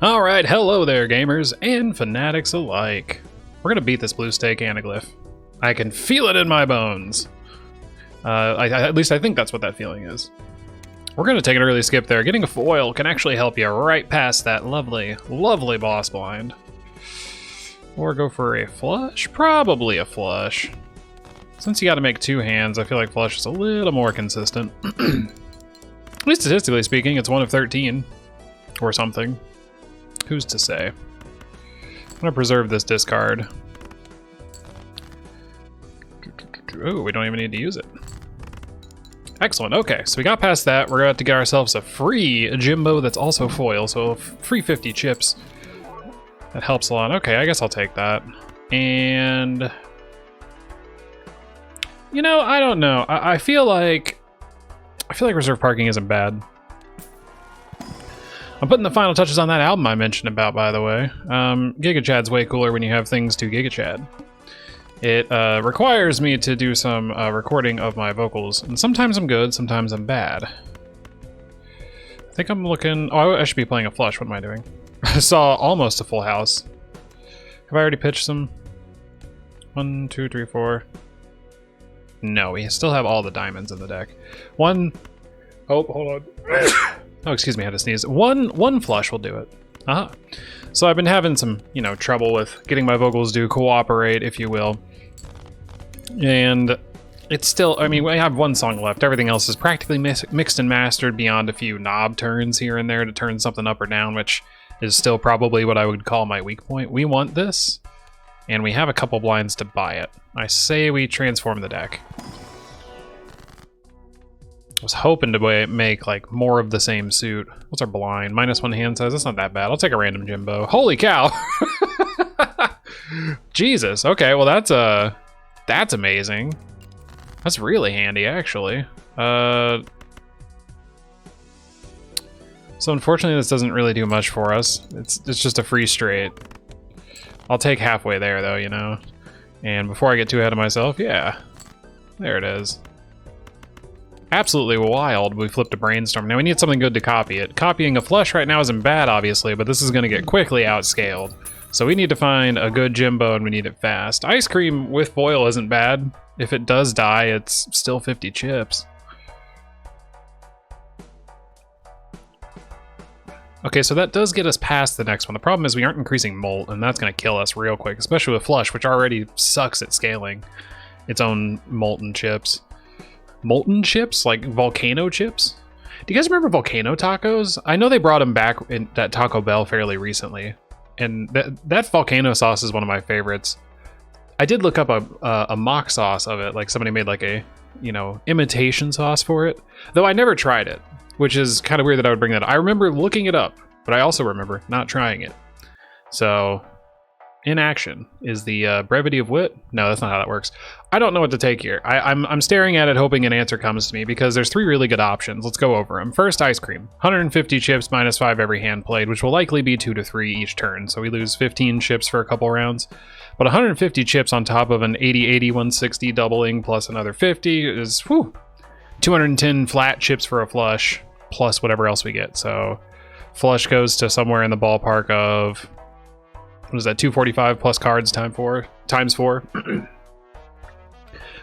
Alright, hello there gamers and fanatics alike. We're gonna beat this blue stake Anaglyph. I can feel it in my bones. At least I think that's what that feeling is. We're gonna take an early skip there. Getting a foil can actually help you right past that lovely, lovely boss blind. Or go for a flush? Probably a flush. Since you gotta make two hands, I feel like flush is a little more consistent. At least statistically speaking, it's 1 of 13. Or something. Who's to say? I'm gonna preserve this discard. Oh, we don't even need to use it. Excellent, okay, so we got past that. We're about to get ourselves a free Jimbo that's also foil, so free 50 chips. That helps a lot. Okay, I guess I'll take that. And... you know, I don't know. I feel like reserve parking isn't bad. I'm putting the final touches on that album I mentioned about, by the way. Giga Chad's way cooler when you have things to Giga Chad. It requires me to do some recording of my vocals, and sometimes I'm good, sometimes I'm bad. I think I'm looking... oh, I should be playing a flush. What am I doing? I saw almost a full house. Have I already pitched some? 1, 2, 3, 4. No, we still have all the diamonds in the deck. One... oh, hold on. Oh, excuse me, I had to sneeze. One flush will do it. Uh-huh. So I've been having some, you know, trouble with getting my vocals to cooperate, if you will. And it's still, I mean, we have one song left. Everything else is practically mixed and mastered beyond a few knob turns here and there to turn something up or down, which is still probably what I would call my weak point. We want this, and we have a couple blinds to buy it. I say we transform the deck. I was hoping to make like more of the same suit. What's our blind? -1 hand size. That's not that bad. I'll take a random Jimbo. Holy cow! Jesus. Okay. Well, that's amazing. That's really handy, actually. So unfortunately, this doesn't really do much for us. It's just a free straight. I'll take halfway there, though. You know. And before I get too ahead of myself, yeah, there it is. Absolutely wild. We flipped a brainstorm. Now we need something good to copy it. Copying a flush right now isn't bad, obviously, but this is going to get quickly outscaled. So we need to find a good Jimbo, and we need it fast. Ice cream with foil isn't bad. If it does die, it's still 50 chips. Okay, so that does get us past the next one. The problem is we aren't increasing molt, and that's going to kill us real quick, especially with flush, which already sucks at scaling its own molten chips. Molten chips? Like volcano chips? Do you guys remember volcano tacos? I know they brought them back at Taco Bell fairly recently. And that volcano sauce is one of my favorites. I did look up a mock sauce of it. Like somebody made like a, you know, imitation sauce for it. Though I never tried it, which is kind of weird that I would bring that up. I remember looking it up, but I also remember not trying it. So... inaction is the brevity of wit. No, that's not how that works. I don't know what to take here. I'm staring at it hoping an answer comes to me because there's 3 really good options. Let's go over them. First, ice cream. 150 chips -5 every hand played, which will likely be 2 to 3 each turn. So we lose 15 chips for a couple rounds. But 150 chips on top of an 80-80, 160 doubling plus another 50 is, whew, 210 flat chips for a flush plus whatever else we get. So flush goes to somewhere in the ballpark of... what is that, 245 plus cards times 4?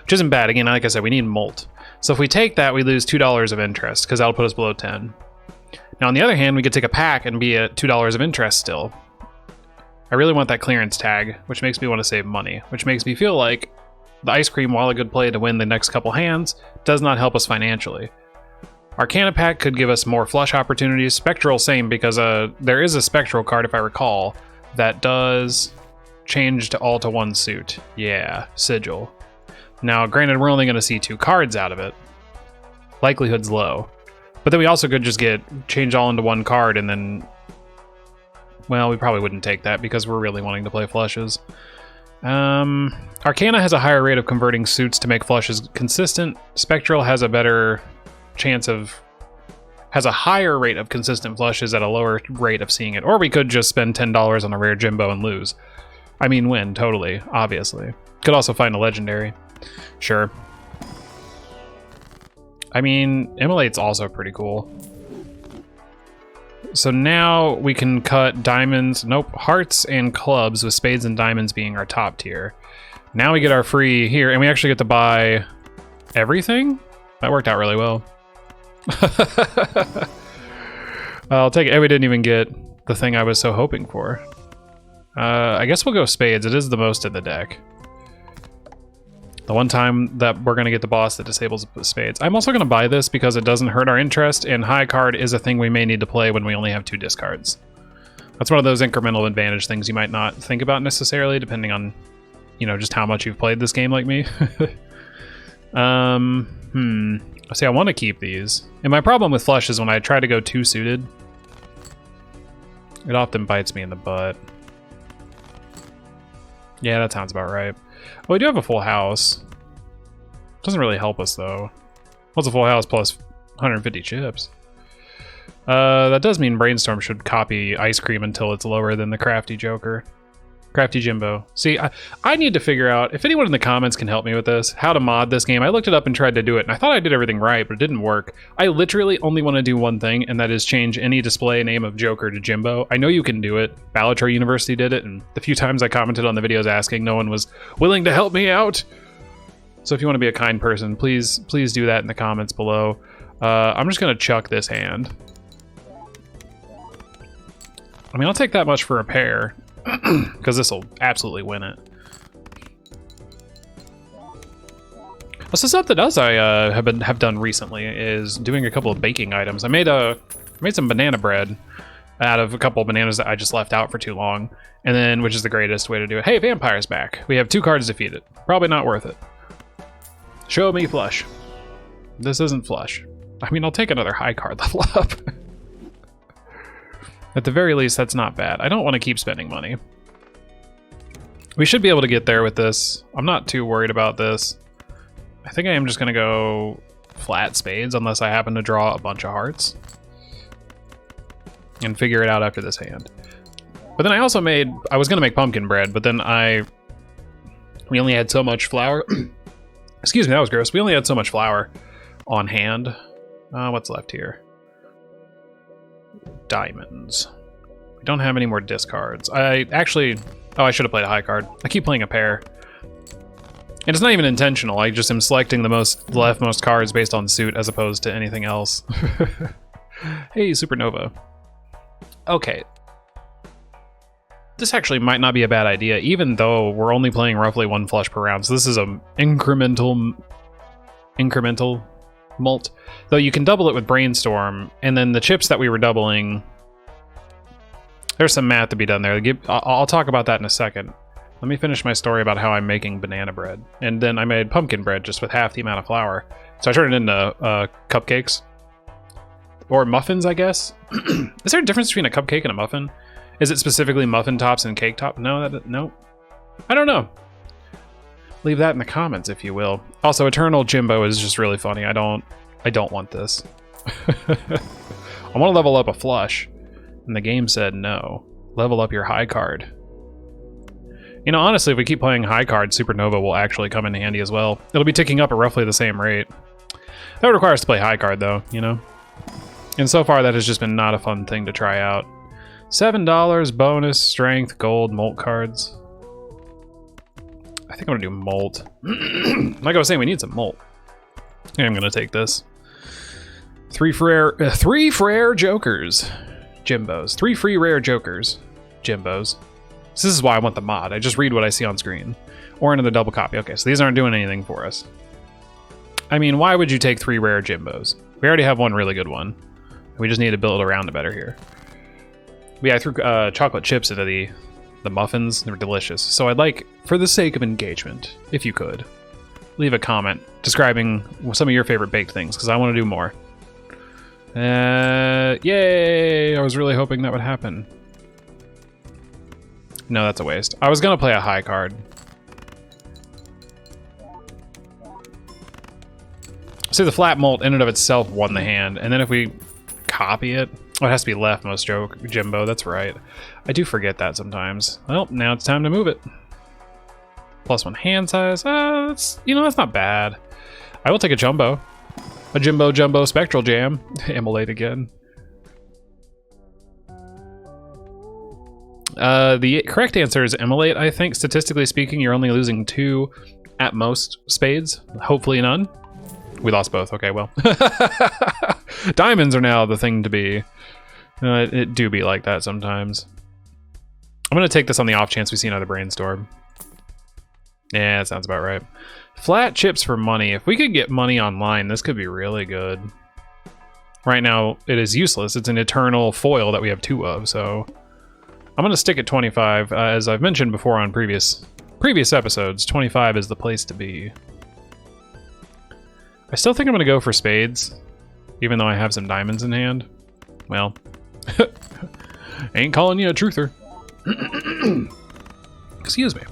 Which isn't bad. Again, like I said, we need molt. So if we take that, we lose $2 of interest, because that'll put us below 10. Now, on the other hand, we could take a pack and be at $2 of interest still. I really want that clearance tag, which makes me want to save money, which makes me feel like the ice cream, while a good play to win the next couple hands, does not help us financially. Arcana pack could give us more flush opportunities. Spectral, same, because there is a spectral card, if I recall, that does change to all to 1 suit. Yeah, sigil. Now, granted, we're only going to see 2 cards out of it. Likelihood's low. But then we also could just get change all into 1 card and then... well, we probably wouldn't take that because we're really wanting to play flushes. Arcana has a higher rate of converting suits to make flushes consistent. Spectral has a better chance of... has a higher rate of consistent flushes at a lower rate of seeing it. Or we could just spend $10 on a rare Jimbo and lose. I mean, win, totally, obviously. Could also find a legendary. Sure. I mean, Immolate's also pretty cool. So now we can cut diamonds, nope, hearts and clubs, with spades and diamonds being our top tier. Now we get our free here, and we actually get to buy everything? That worked out really well. I'll take it. And we didn't even get the thing I was so hoping for. I guess we'll go spades. It is the most in the deck. The one time that we're going to get the boss that disables spades. I'm also going to buy this because it doesn't hurt our interest, and high card is a thing we may need to play when we only have 2 discards. That's one of those incremental advantage things you might not think about necessarily, depending on, you know, just how much you've played this game like me. See, I want to keep these. And my problem with flush is when I try to go too suited, it often bites me in the butt. Yeah, that sounds about right. Oh, we do have a full house. Doesn't really help us, though. What's a full house plus 150 chips? That does mean Brainstorm should copy Ice Cream until it's lower than the Crafty Joker. Crafty Jimbo. See, I need to figure out, if anyone in the comments can help me with this, how to mod this game. I looked it up and tried to do it, and I thought I did everything right, but it didn't work. I literally only want to do one thing, and that is change any display name of Joker to Jimbo. I know you can do it. Balatro University did it, and the few times I commented on the videos asking, no one was willing to help me out. So if you want to be a kind person, please do that in the comments below. I'm just going to chuck this hand. I mean, I'll take that much for a pair. Because this will absolutely win it. So something else I have done recently is doing a couple of baking items. I made some banana bread out of a couple of bananas that I just left out for too long, and then, which is the greatest way to do it. Hey, Vampire's back. We have 2 cards defeated. Probably not worth it. Show me flush. This isn't flush. I mean, I'll take another high card level up. At the very least, that's not bad. I don't want to keep spending money. We should be able to get there with this. I'm not too worried about this. I think I am just going to go flat spades unless I happen to draw a bunch of hearts. And figure it out after this hand. But then I also I was going to make pumpkin bread, but then we only had so much flour. Excuse me, that was gross. We only had so much flour on hand. What's left here? Diamonds. We don't have any more discards. I should have played a high card. I keep playing a pair. And it's not even intentional. I just am selecting the leftmost cards based on suit as opposed to anything else. Hey, Supernova. Okay. This actually might not be a bad idea, even though we're only playing roughly 1 flush per round. So this is a incremental mult, though you can double it with Brainstorm, and then the chips that we were doubling, there's some math to be done there. I'll talk about that in a second. Let me finish my story about how I'm making banana bread, and then I made pumpkin bread just with half the amount of flour. So I turned it into cupcakes or muffins, I guess. Is there a difference between a cupcake and a muffin? Is it specifically muffin tops and cake top? No, no. I don't know. Leave that in the comments, if you will. Also, Eternal Jimbo is just really funny. I don't want this. I want to level up a flush, and the game said no. Level up your high card. You know, honestly, if we keep playing high card, Supernova will actually come in handy as well. It'll be ticking up at roughly the same rate. That would require us to play high card, though, you know? And so far, that has just been not a fun thing to try out. $7, bonus, strength, gold, molt cards. I think I'm gonna do molt. Like I was saying, we need some molt. Yeah, I'm gonna take this. 3 rare jokers, Jimbos. 3 free rare jokers, Jimbos. So this is why I want the mod. I just read what I see on screen. Or into the double copy. Okay, so these aren't doing anything for us. I mean, why would you take 3 rare Jimbos? We already have one really good one. We just need to build around it better here. But yeah, I threw chocolate chips into the muffins. They were delicious. So I'd like, for the sake of engagement, if you could, leave a comment describing some of your favorite baked things, because I want to do more. Yay! I was really hoping that would happen. No, that's a waste. I was going to play a high card. See, the flat molt in and of itself won the hand, and then if we copy it, oh, it has to be leftmost Jimbo, that's right. I do forget that sometimes. Well, now it's time to move it. +1 hand size, that's not bad. I will take a jumbo. A Jimbo Spectral Jam. Immolate again. The correct answer is immolate, I think. Statistically speaking, you're only losing 2 at most spades. Hopefully none. We lost both. Okay, well. Diamonds are now the thing to be. It do be like that sometimes. I'm going to take this on the off chance we see another brainstorm. Yeah, that sounds about right. Flat chips for money. If we could get money online, this could be really good. Right now, it is useless. It's an eternal foil that we have 2 of, so... I'm going to stick at 25. As I've mentioned before on previous episodes, 25 is the place to be. I still think I'm going to go for spades, even though I have some diamonds in hand. Well, ain't calling you a truther. Excuse me.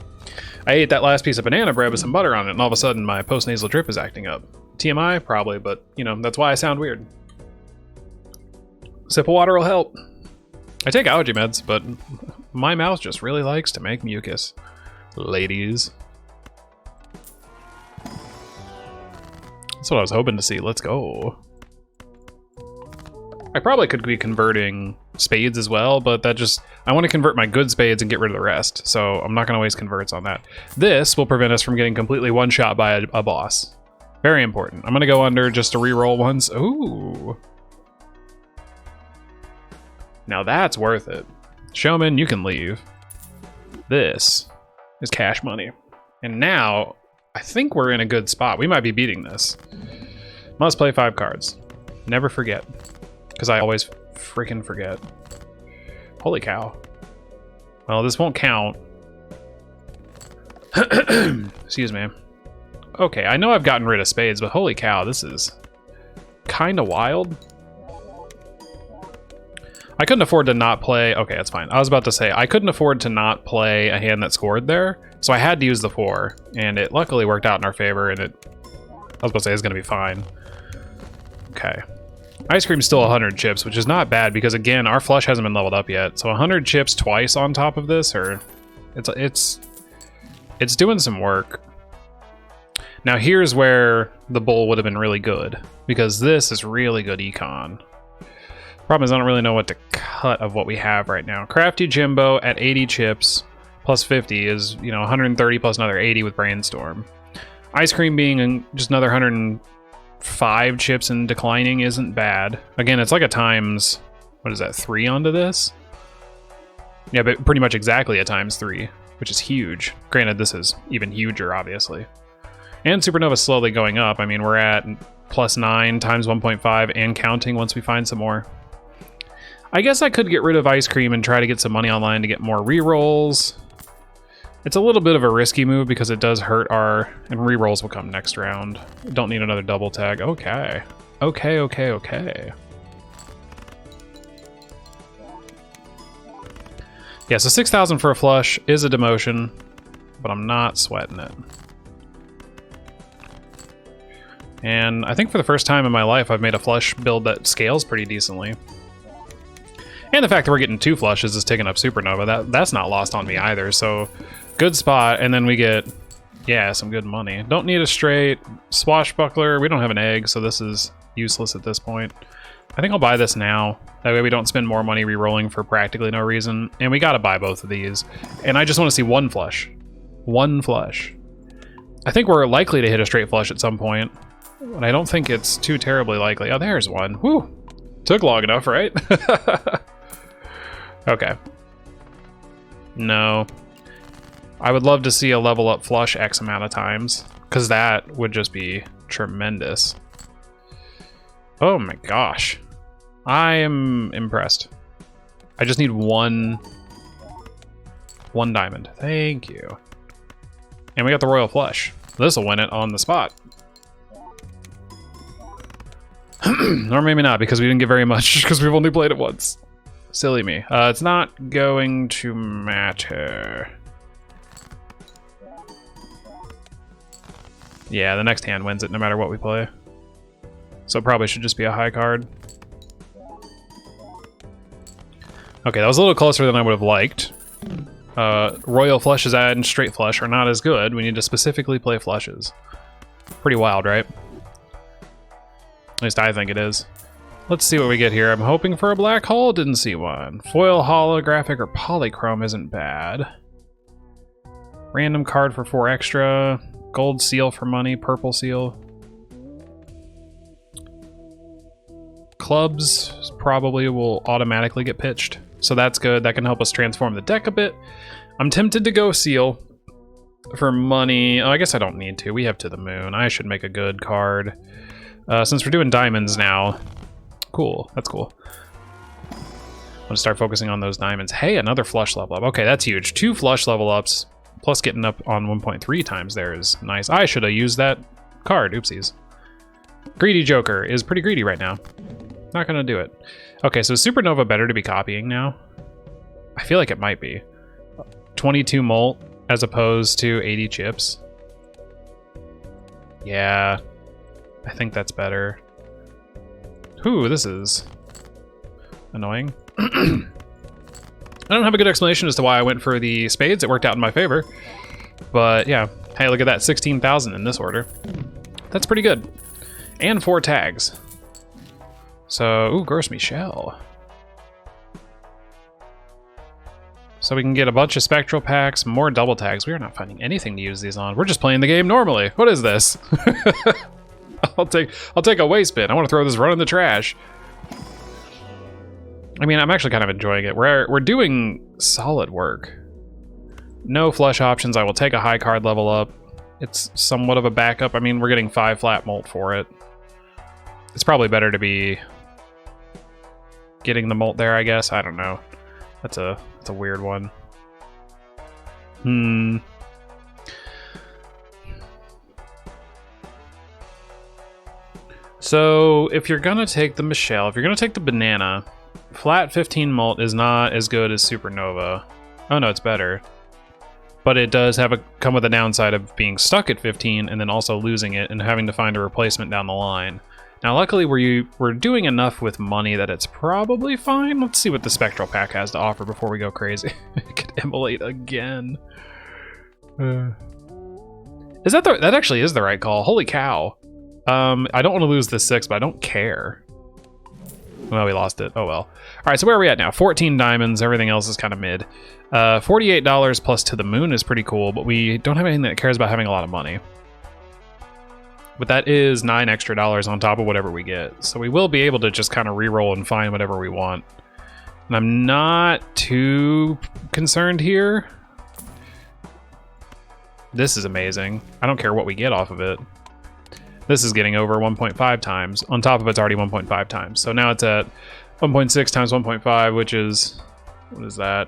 I ate that last piece of banana bread with some butter on it, and all of a sudden my postnasal drip is acting up. TMI? Probably, but, you know, that's why I sound weird. Sip of water will help. I take allergy meds, but my mouth just really likes to make mucus. Ladies. That's what I was hoping to see. Let's go. I probably could be converting spades as well, but that just... I want to convert my good spades and get rid of the rest, so I'm not going to waste converts on that. This will prevent us from getting completely one-shot by a boss. Very important. I'm going to go under just to re-roll once. Ooh. Now that's worth it. Showman, you can leave. This is cash money. And now, I think we're in a good spot. We might be beating this. Must play 5 cards. Never forget. Because I always freaking forget. Holy cow. Well, this won't count. Excuse me. Okay, I know I've gotten rid of spades, but holy cow, this is kind of wild. I couldn't afford to not play... Okay, that's fine. I was about to say, I couldn't afford to not play a hand that scored there, so I had to use the 4, and it luckily worked out in our favor, and it... I was about to say it's going to be fine. Okay. Ice cream's still 100 chips, which is not bad, because again, our flush hasn't been leveled up yet, so 100 chips twice on top of this, or... It's doing some work. Now here's where the bowl would have been really good, because this is really good econ. Problem is I don't really know what to cut of what we have right now. Crafty Jimbo at 80 chips plus 50 is, you know, 130 plus another 80 with Brainstorm. Ice cream being just another 105 chips and declining isn't bad. Again, it's like a times, what is that, 3 onto this? Yeah, but pretty much exactly a times 3, which is huge. Granted, this is even huger, obviously. And Supernova's slowly going up. I mean, we're at plus 9 times 1.5 and counting once we find some more. I guess I could get rid of ice cream and try to get some money online to get more rerolls. It's a little bit of a risky move because it does hurt our... And rerolls will come next round. Don't need another double tag. Okay. Okay. Yeah, so 6,000 for a flush is a demotion, but I'm not sweating it. And I think for the first time in my life, I've made a flush build that scales pretty decently. And the fact that we're getting 2 flushes is taking up Supernova. That's not lost on me either, so good spot. And then we get, yeah, some good money. Don't need a straight swashbuckler. We don't have an egg, so this is useless at this point. I think I'll buy this now. That way we don't spend more money re-rolling for practically no reason. And we gotta buy both of these. And I just want to see 1 flush. 1 flush. I think we're likely to hit a straight flush at some point. But I don't think it's too terribly likely. Oh, there's one. Woo! Took long enough, right? Okay. No. I would love to see a level up flush X amount of times, because that would just be tremendous. Oh my gosh. I am impressed. I just need one diamond. Thank you. And we got the royal flush. This will win it on the spot. Or maybe not, because we didn't get very much, because we've only played it once. Silly me. It's not going to matter. Yeah, the next hand wins it no matter what we play. So it probably should just be a high card. Okay, that was a little closer than I would have liked. Royal flushes and straight flush are not as good. We need to specifically play flushes. Pretty wild, right? At least I think it is. Let's see what we get here. I'm hoping for a black hole. Didn't see one. Foil, holographic, or polychrome isn't bad. Random card for 4 extra. Gold seal for money. Purple seal. Clubs probably will automatically get pitched. So that's good. That can help us transform the deck a bit. I'm tempted to go seal for money. Oh, I guess I don't need to. We have To the Moon. I should make a good card. Since we're doing diamonds now. Cool. That's cool. I'm gonna start focusing on those diamonds. Hey, another flush level up. Okay, that's huge. 2 flush level ups, plus getting up on 1.3 times there is nice. I should have used that card. Oopsies. Greedy Joker is pretty greedy right now. Not gonna do it. Okay, so Supernova better to be copying now? I feel like it might be. 22 molt as opposed to 80 chips. Yeah, I think that's better. Ooh, this is annoying. I don't have a good explanation as to why I went for the spades. It worked out in my favor. But yeah, hey, look at that, 16,000 in this order. That's pretty good. And 4 tags. So, ooh, Gross Michelle. So we can get a bunch of spectral packs, more double tags. We are not finding anything to use these on. We're just playing the game normally. What is this? I'll take a waste bin. I want to throw this right in the trash. I mean, I'm actually kind of enjoying it. We're doing solid work. No flush options. I will take a high card level up. It's somewhat of a backup. I mean, we're getting 5 flat molt for it. It's probably better to be getting the molt there, I guess. I don't know. That's a weird one. So if you're gonna take the Michelle, if you're gonna take the banana, flat 15 molt is not as good as Supernova. Oh no, it's better. But it does come with a downside of being stuck at 15 and then also losing it and having to find a replacement down the line. Now luckily we're doing enough with money that it's probably fine. Let's see what the Spectral Pack has to offer before we go crazy. It could immolate again. That actually is the right call. Holy cow. I don't want to lose this 6, but I don't care. Well, we lost it. Oh well. All right, so where are we at now? 14 diamonds. Everything else is kind of mid. $48 plus To the Moon is pretty cool, but we don't have anything that cares about having a lot of money. But that is $9 extra on top of whatever we get. So we will be able to just kind of re-roll and find whatever we want. And I'm not too concerned here. This is amazing. I don't care what we get off of it. This is getting over 1.5 times. On top of it's already 1.5 times. So now it's at 1.6 times 1.5, which is, what is that?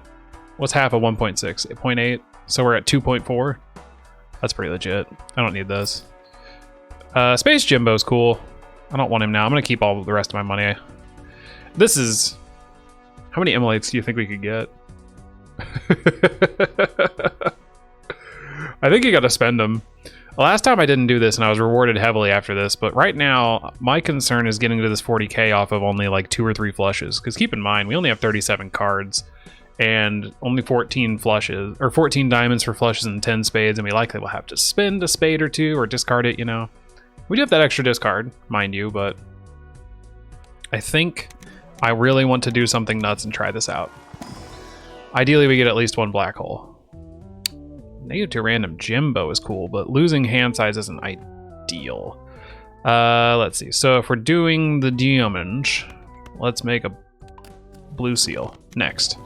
What's half of 1.6? 0.8. So we're at 2.4. That's pretty legit. I don't need this. Space Jimbo's cool. I don't want him now. I'm gonna keep all the rest of my money. This is... How many emulates do you think we could get? I think you gotta spend them. Last time I didn't do this and I was rewarded heavily after this, but right now my concern is getting to this 40k off of only like 2 or 3 flushes. Because keep in mind, we only have 37 cards and only 14 flushes, or 14 diamonds for flushes and 10 spades, and we likely will have to spend a spade or 2 or discard it, you know. We do have that extra discard, mind you, but I think I really want to do something nuts and try this out. Ideally, we get at least 1 black hole. Negative to random Jimbo is cool, but losing hand size isn't ideal. Let's see. So if we're doing the diamond, let's make a blue seal next.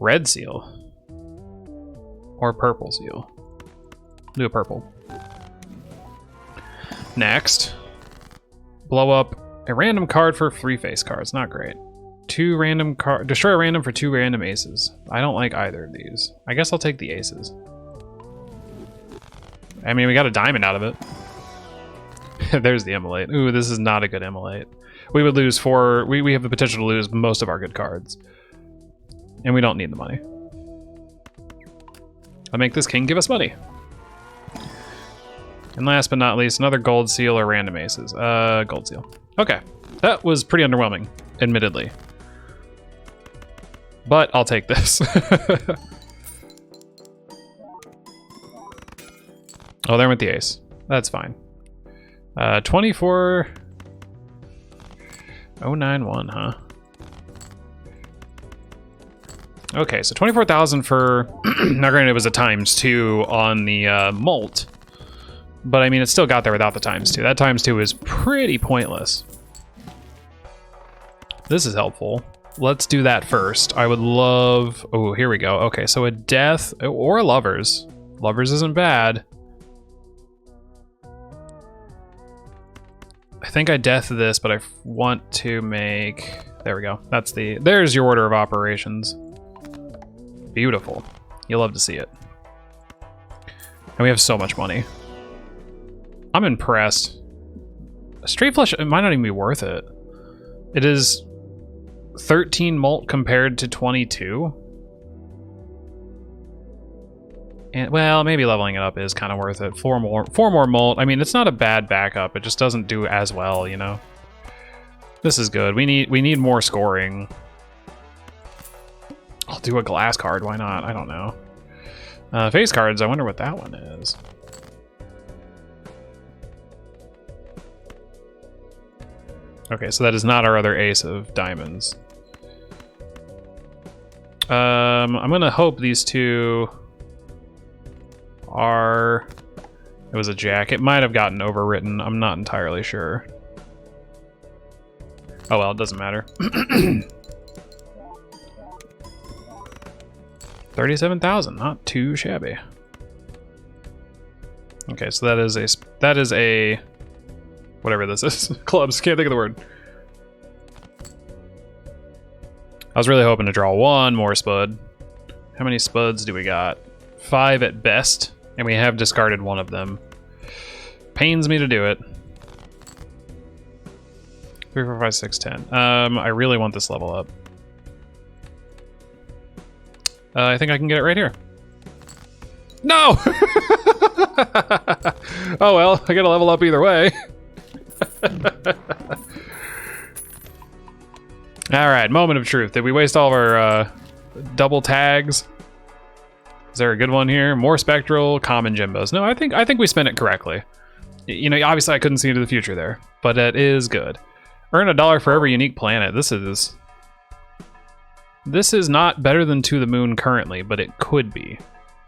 Red seal. Or purple seal. Do a purple. Next, blow up a random card for 3 face cards. Not great. 2 random card, destroy a random for 2 random aces. I don't like either of these. I guess I'll take the aces. I mean, we got a diamond out of it. There's the immolate. Ooh, this is not a good immolate. We would lose 4. We have the potential to lose most of our good cards. And we don't need the money. I'll make this king give us money. And last but not least, another gold seal or random aces. Gold seal. Okay. That was pretty underwhelming, admittedly. But I'll take this. Oh, there went the ace. That's fine. 24 091, huh? Okay, so 24,000 for... now granted, it was a ×2 on the molt. But I mean, it still got there without the ×2. That ×2 is pretty pointless. This is helpful. Let's do that first. I would love... oh, here we go. Okay, so a death or a lovers. Lovers isn't bad. I think I death this, but I want to make... there we go. That's the... there's your order of operations. Beautiful. You'll love to see it. And we have so much money. I'm impressed. A straight flush, it might not even be worth it. It is 13 molt compared to 22. And well, maybe leveling it up is kind of worth it. Four more molt. I mean, it's not a bad backup. It just doesn't do as well, you know. This is good. We need more scoring. I'll do a glass card. Why not? I don't know. Face cards. I wonder what that one is. Okay, so that is not our other ace of diamonds. I'm gonna hope these two are... it was a jack. It might have gotten overwritten. I'm not entirely sure. Oh well, it doesn't matter. 37,000, not too shabby. Okay, so that is a whatever this is. Clubs, can't think of the word. I was really hoping to draw one more spud. How many spuds do we got? 5 at best, and we have discarded one of them. Pains me to do it. 3, 4, 5, 6, 10. I really want this level up. I think I can get it right here. No! Oh well, I gotta level up either way. Alright, moment of truth. Did we waste all of our double tags? Is there a good one here? More spectral, common Jimbos. No, I think we spent it correctly. You know, obviously I couldn't see into the future there, but it is good. Earn $1 for every unique planet. This is not better than To the Moon currently, but it could be.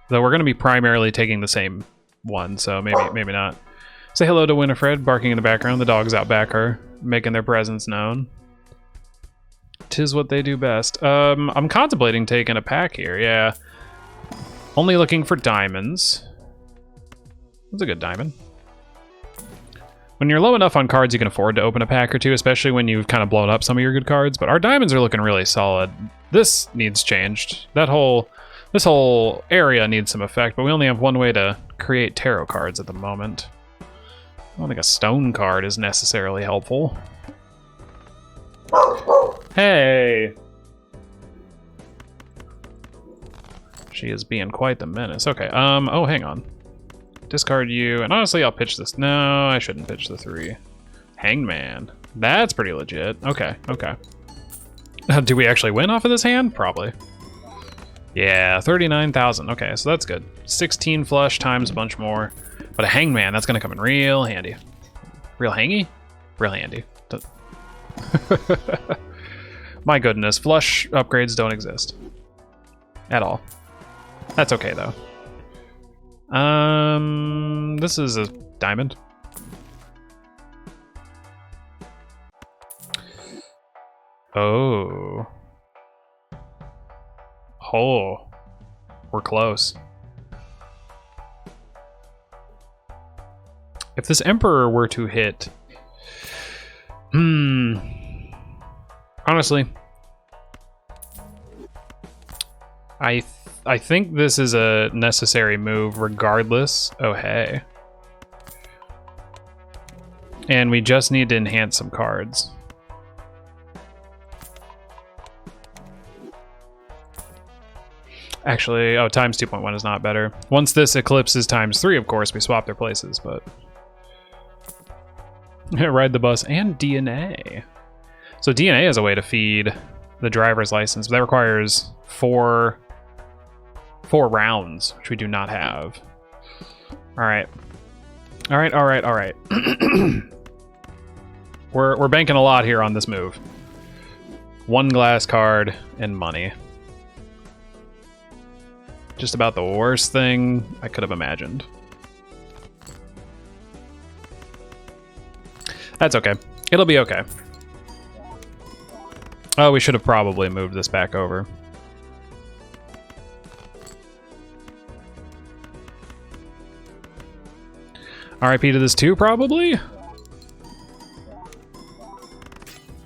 Though we're going to be primarily taking the same one, so maybe not. Say hello to Winifred, barking in the background. The dogs out back are making their presence known. 'Tis what they do best. I'm contemplating taking a pack here, yeah. Only looking for diamonds. That's a good diamond. When you're low enough on cards, you can afford to open a pack or two, especially when you've kind of blown up some of your good cards. But our diamonds are looking really solid. This needs changed. This whole area needs some effect, but we only have one way to create tarot cards at the moment. I don't think a stone card is necessarily helpful. Hey! She is being quite the menace. Okay, oh, hang on. Discard you, and honestly, I'll pitch this. No, I shouldn't pitch the 3. Hangman. That's pretty legit. Okay, okay. Do we actually win off of this hand? Probably. Yeah, 39,000. Okay, so that's good. 16 flush times a bunch more. But a hangman, that's gonna come in real handy. Real hangy? Real handy. My goodness, flush upgrades don't exist. At all. That's okay, though. This is a diamond. Oh. Oh. We're close. If this Emperor were to hit... Honestly, I think this is a necessary move regardless. Oh, hey. And we just need to enhance some cards. Actually, oh, times 2.1 is not better. Once this eclipses times 3, of course, we swap their places, but... Ride the bus and DNA. So DNA is a way to feed the driver's license, but that requires four rounds, which we do not have. All right. All right. We're banking a lot here on this move. 1 glass card and money. Just about the worst thing I could have imagined. That's okay. It'll be okay. Oh, we should have probably moved this back over. RIP to this too, probably?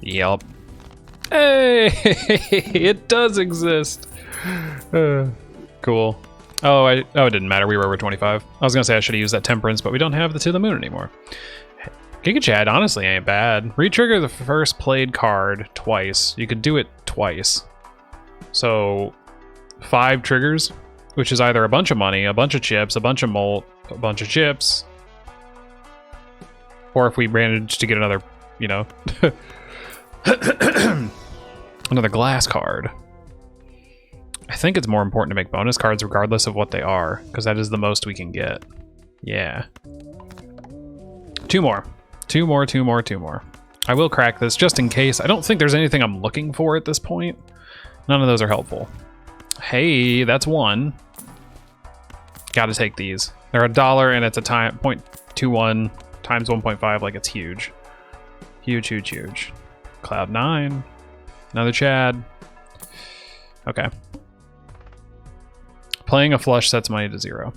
Yep. Hey! It does exist! Cool. Oh, it didn't matter. We were over 25. I was gonna say I should have used that Temperance, but we don't have the To the Moon anymore. Giga Chad honestly ain't bad. Retrigger the first played card twice. You could do it twice. So 5 triggers, which is either a bunch of money, a bunch of chips, a bunch of molt, a bunch of chips, or if we manage to get another, you know, another glass card. I think it's more important to make bonus cards regardless of what they are, because that is the most we can get. Yeah. 2 more. 2 more, 2 more, 2 more. I will crack this just in case. I don't think there's anything I'm looking for at this point. None of those are helpful. Hey, that's 1. Gotta take these. They're $1 and it's a time 0.21 times 1.5, like it's huge. Huge, huge, huge. Cloud 9. Another Chad. Okay. Playing a flush sets money to 0.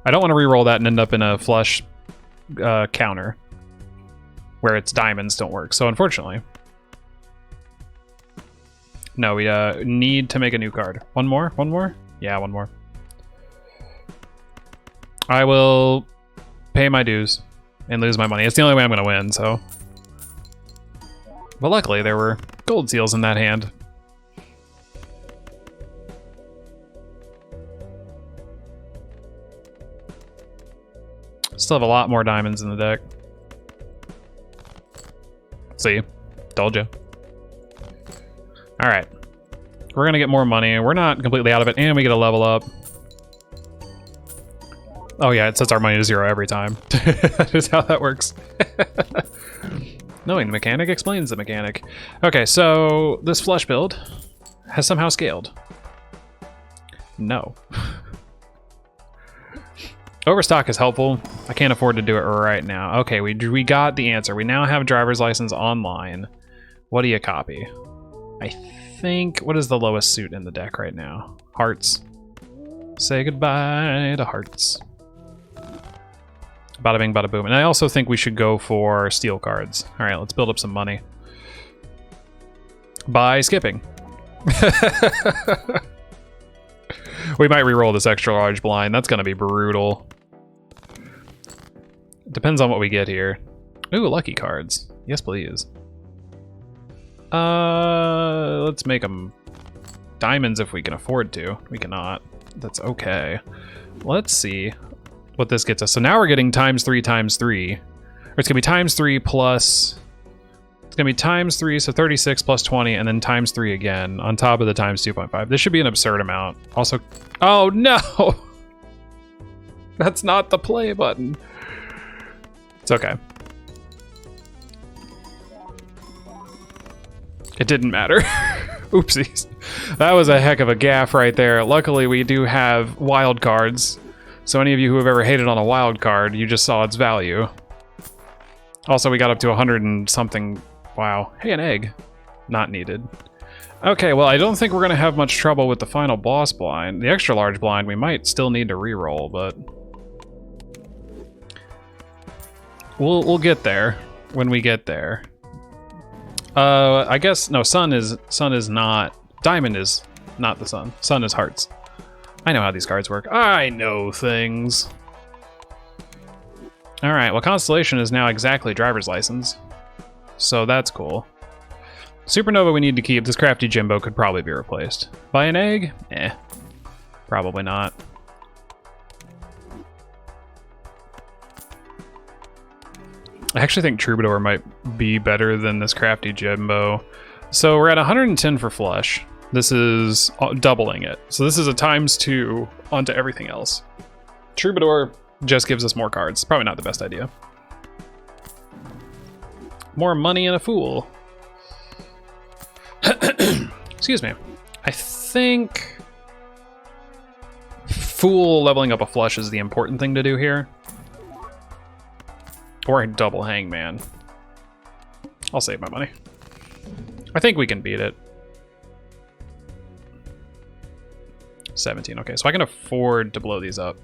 I don't want to re-roll that and end up in a flush counter where its diamonds don't work. So unfortunately, no, we need to make a new card. One more? One more? Yeah, one more. I will pay my dues and lose my money. It's the only way I'm going to win, so. But luckily, there were gold seals in that hand. Still have a lot more diamonds in the deck. See? Told you. Alright. We're going to get more money. We're not completely out of it, and we get a level up. Oh yeah, it sets our money to 0 every time. That is how that works. Knowing the mechanic explains the mechanic. Okay, so this flush build has somehow scaled. No. Overstock is helpful. I can't afford to do it right now. Okay, we got the answer. We now have driver's license online. What do you copy? I think, what is the lowest suit in the deck right now? Hearts. Say goodbye to hearts. Bada bing, bada boom. And I also think we should go for steel cards. All right, let's build up some money. By skipping. We might re-roll this extra large blind. That's going to be brutal. Depends on what we get here. Ooh, lucky cards. Yes, please. Let's make them diamonds if we can afford to. We cannot. That's okay. Let's see what this gets us. So now we're getting ×3 ×3. Or it's going to be ×3 plus... It's going to be ×3, so 36 plus 20, and then ×3 again, on top of the ×2.5. This should be an absurd amount. Also... Oh, no! That's not the play button. It's okay. It didn't matter. Oopsies. That was a heck of a gaff right there. Luckily, we do have wild cards. So any of you who have ever hated on a wild card, you just saw its value. Also, we got up to 100 and something... Wow. Hey, an egg. Not needed. Okay, well, I don't think we're going to have much trouble with the final boss blind. The extra large blind, we might still need to re-roll, but... We'll get there when we get there. I guess... No, sun is not... Diamond is not the sun. Sun is hearts. I know how these cards work. I know things. Alright, well, Constellation is now exactly driver's license. So that's cool. Supernova we need to keep. This crafty Jimbo could probably be replaced. By an egg? Eh. Probably not. I actually think Troubadour might be better than this crafty Jimbo. So we're at 110 for flush. This is doubling it. So this is a ×2 onto everything else. Troubadour just gives us more cards. Probably not the best idea. More money and a fool. Excuse me. I think fool leveling up a flush is the important thing to do here. Or a double hangman. I'll save my money. I think we can beat it. 17. Okay, so I can afford to blow these up.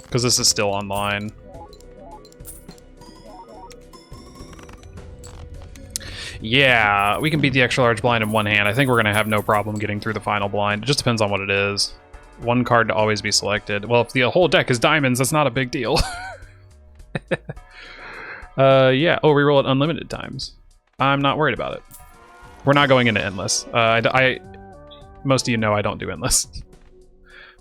Because this is still online. Yeah, we can beat the extra large blind in one hand. I think we're going to have no problem getting through the final blind. It just depends on what it is. One card to always be selected. Well, if the whole deck is diamonds, that's not a big deal. Yeah. Oh, reroll it unlimited times. I'm not worried about it. We're not going into endless. Most of you know I don't do endless.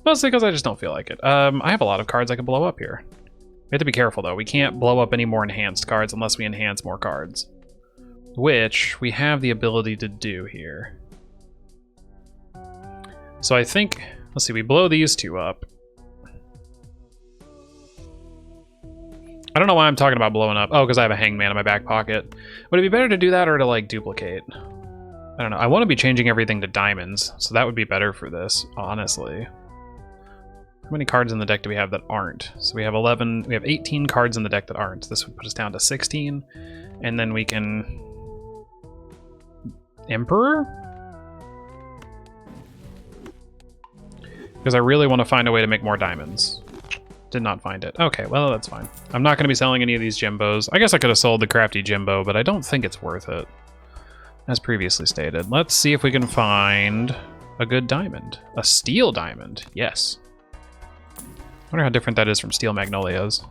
Mostly because I just don't feel like it. I have a lot of cards I can blow up here. We have to be careful, though. We can't blow up any more enhanced cards unless we enhance more cards. Which we have the ability to do here. So I think, let's see, we blow these two up. I don't know why I'm talking about blowing up. Oh, because I have a hangman in my back pocket. Would it be better to do that or to, like, duplicate? I don't know. I want to be changing everything to diamonds, so that would be better for this, honestly. How many cards in the deck do we have that aren't? So we have 11, we have 18 cards in the deck that aren't. This would put us down to 16, and then we can... Emperor? Because I really want to find a way to make more diamonds. Did not find it. Okay, well, that's fine. I'm not going to be selling any of these Jimbos. I guess I could have sold the crafty Jimbo, but I don't think it's worth it. As previously stated. Let's see if we can find a good diamond. A steel diamond. Yes. I wonder how different that is from steel magnolias.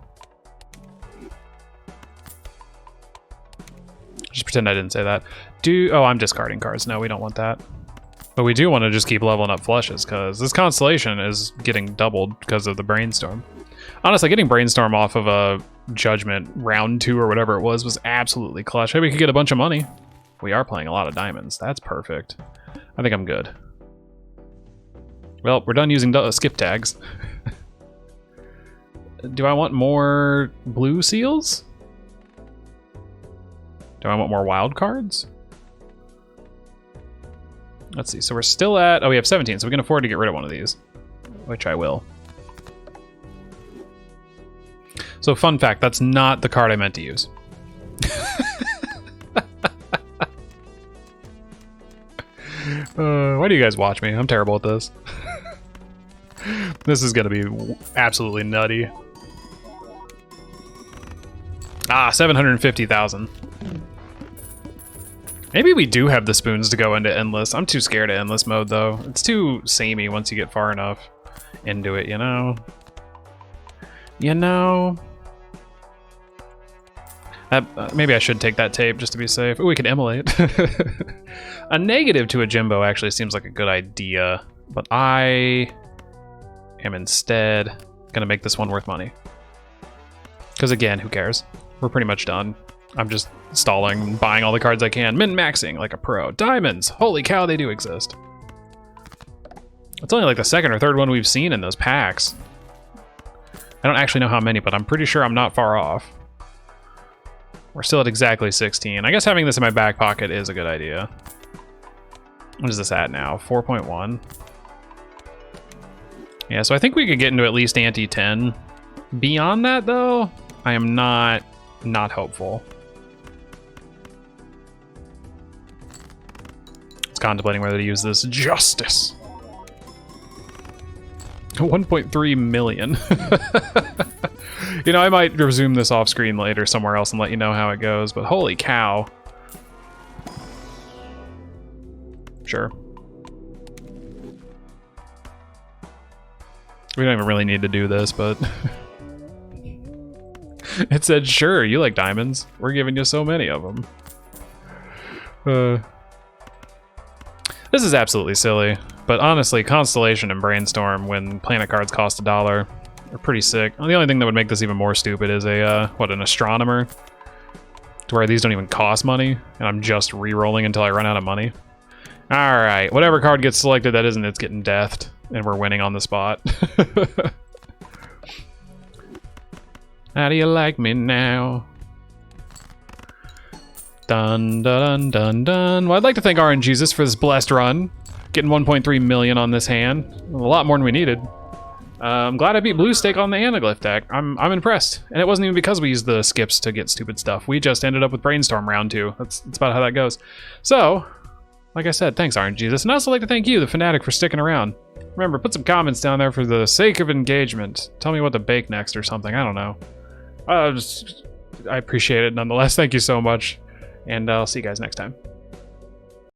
Just pretend I didn't say that. Oh, I'm discarding cards. No, we don't want that. But we do want to just keep leveling up flushes, because this constellation is getting doubled because of the brainstorm. Honestly, getting brainstorm off of a judgment round 2 or whatever it was absolutely clutch. Hey, we could get a bunch of money. We are playing a lot of diamonds. That's perfect. I think I'm good. Well, we're done using skip tags. Do I want more blue seals? Do I want more wild cards? Let's see. So we're still at... Oh, we have 17, so we can afford to get rid of one of these. Which I will. So, fun fact, that's not the card I meant to use. Why do you guys watch me? I'm terrible at this. This is going to be absolutely nutty. Ah, 750,000. Maybe we do have the spoons to go into endless. I'm too scared of endless mode, though. It's too samey once you get far enough into it, you know? You know? Maybe I should take that tape just to be safe. Ooh, we can emulate. A negative to a Jimbo actually seems like a good idea, but I am instead going to make this one worth money. Because again, who cares? We're pretty much done. I'm just stalling, buying all the cards I can, min-maxing like a pro. Diamonds! Holy cow, they do exist. It's only like the second or third one we've seen in those packs. I don't actually know how many, but I'm pretty sure I'm not far off. We're still at exactly 16. I guess having this in my back pocket is a good idea. What is this at now? 4.1? Yeah, so I think we could get into at least ante-10. Beyond that, though, I am not hopeful. It's contemplating whether to use this justice. 1.3 million. You know, I might resume this off screen later somewhere else and let you know how it goes, but holy cow. Sure. We don't even really need to do this, but it said, sure, you like diamonds. We're giving you so many of them. This is absolutely silly, but honestly, Constellation and Brainstorm, when planet cards cost $1, are pretty sick. The only thing that would make this even more stupid is an astronomer, to where these don't even cost money, and I'm just re-rolling until I run out of money. All right, whatever card gets selected that isn't, it's getting deathed, and we're winning on the spot. How do you like me now? Dun dun dun dun. Well, I'd like to thank RNGesus for this blessed run. Getting 1.3 million on this hand. A lot more than we needed. I'm glad I beat Blue Stake on the Anaglyph deck. I'm impressed. And it wasn't even because we used the skips to get stupid stuff. We just ended up with Brainstorm round 2. That's about how that goes. So, like I said, thanks RNGesus. And I'd also like to thank you, the Fanatic, for sticking around. Remember, put some comments down there for the sake of engagement. Tell me what to bake next or something. I don't know. I appreciate it nonetheless. Thank you so much. And I'll see you guys next time.